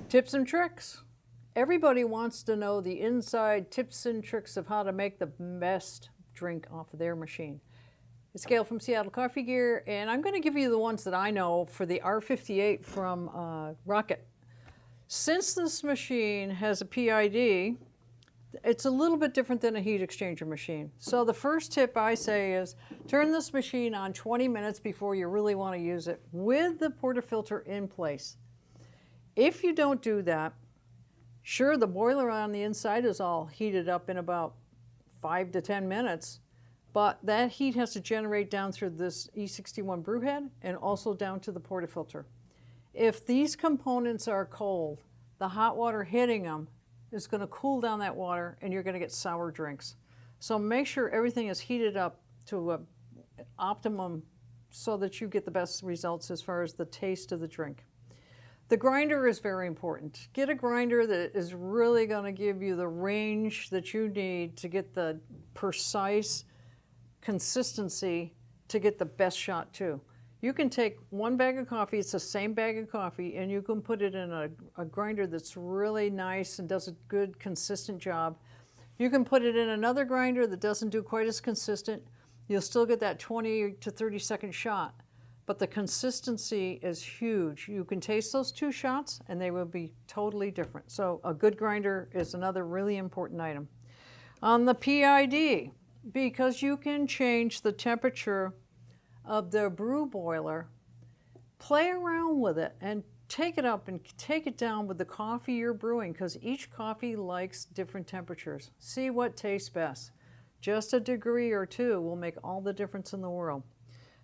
Tips and tricks. Everybody wants to know the inside tips and tricks of how to make the best drink off of their machine. It's Gail from Seattle Coffee Gear, and I'm going to give you the ones that I know for the R58 from Rocket. Since this machine has a PID, it's a little bit different than a heat exchanger machine. So the first tip I say is turn this machine on 20 minutes before you really want to use it with the portafilter in place. If you don't do that, sure, the boiler on the inside is all heated up in about 5 to 10 minutes, but that heat has to generate down through this E61 brew head and also down to the portafilter. If these components are cold, the hot water hitting them is going to cool down that water and you're going to get sour drinks. So make sure everything is heated up to an optimum so that you get the best results as far as the taste of the drink. The grinder is very important. Get a grinder that is really going to give you the range that you need to get the precise consistency to get the best shot too. You can take one bag of coffee, it's the same bag of coffee, and you can put it in a grinder that's really nice and does a good consistent job. You can put it in another grinder that doesn't do quite as consistent. You'll still get that 20 to 30 second shot. But the consistency is huge. You can taste those two shots and they will be totally different. So a good grinder is another really important item. On the PID, because you can change the temperature of the brew boiler, play around with it and take it up and take it down with the coffee you're brewing, because each coffee likes different temperatures. See what tastes best. Just a degree or two will make all the difference in the world.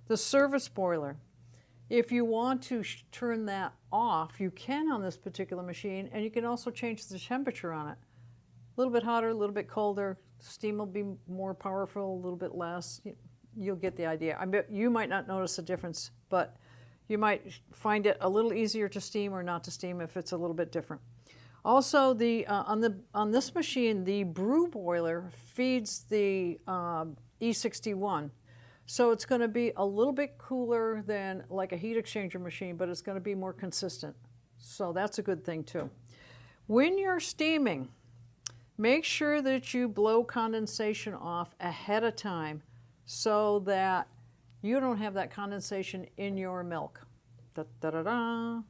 The service boiler, if you want to turn that off, you can on this particular machine, and you can also change the temperature on it. A little bit hotter, a little bit colder, steam will be more powerful, a little bit less. You'll get the idea. I bet you might not notice a difference, but you might find it a little easier to steam or not to steam if it's a little bit different. Also, on this machine, the brew boiler feeds the E61. So it's going to be a little bit cooler than like a heat exchanger machine, but it's going to be more consistent. So that's a good thing too. When you're steaming, make sure that you blow condensation off ahead of time so that you don't have that condensation in your milk. Da, da, da, da.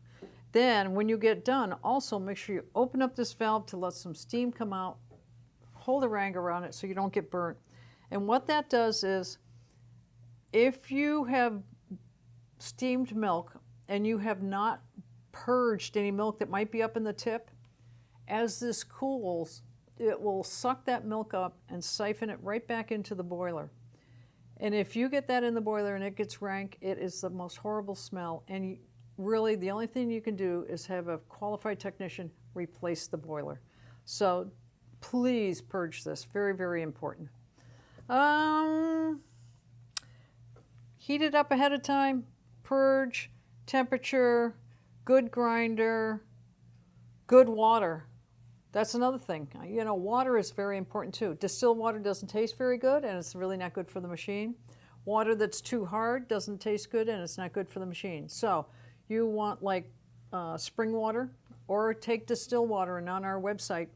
Then when you get done, also make sure you open up this valve to let some steam come out. Hold a rag around it so you don't get burnt. And what that does is, if you have steamed milk and you have not purged any milk that might be up in the tip, as this cools, it will suck that milk up and siphon it right back into the boiler. And if you get that in the boiler and it gets rank, it is the most horrible smell. And really, the only thing you can do is have a qualified technician replace the boiler. So please purge this. Very, very important. Heat it up ahead of time, purge, temperature, good grinder, good water. That's another thing. You know, water is very important too. Distilled water doesn't taste very good and it's really not good for the machine. Water that's too hard doesn't taste good and it's not good for the machine. So you want like spring water, or take distilled water, and on our website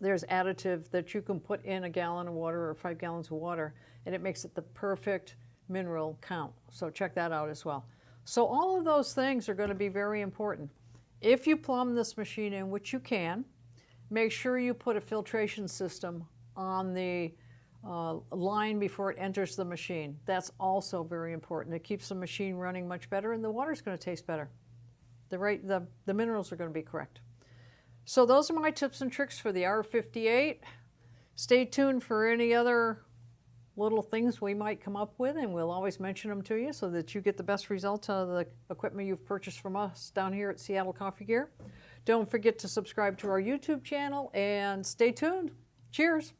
there's additive that you can put in a gallon of water or 5 gallons of water, and it makes it the perfect mineral count. So check that out as well. So all of those things are going to be very important. If you plumb this machine in, which you can, make sure you put a filtration system on the line before it enters the machine. That's also very important. It keeps the machine running much better, and the water's going to taste better. The minerals are going to be correct. So those are my tips and tricks for the R58. Stay tuned for any other little things we might come up with, and we'll always mention them to you so that you get the best results out of the equipment you've purchased from us down here at Seattle Coffee Gear. Don't forget to subscribe to our YouTube channel and stay tuned. Cheers.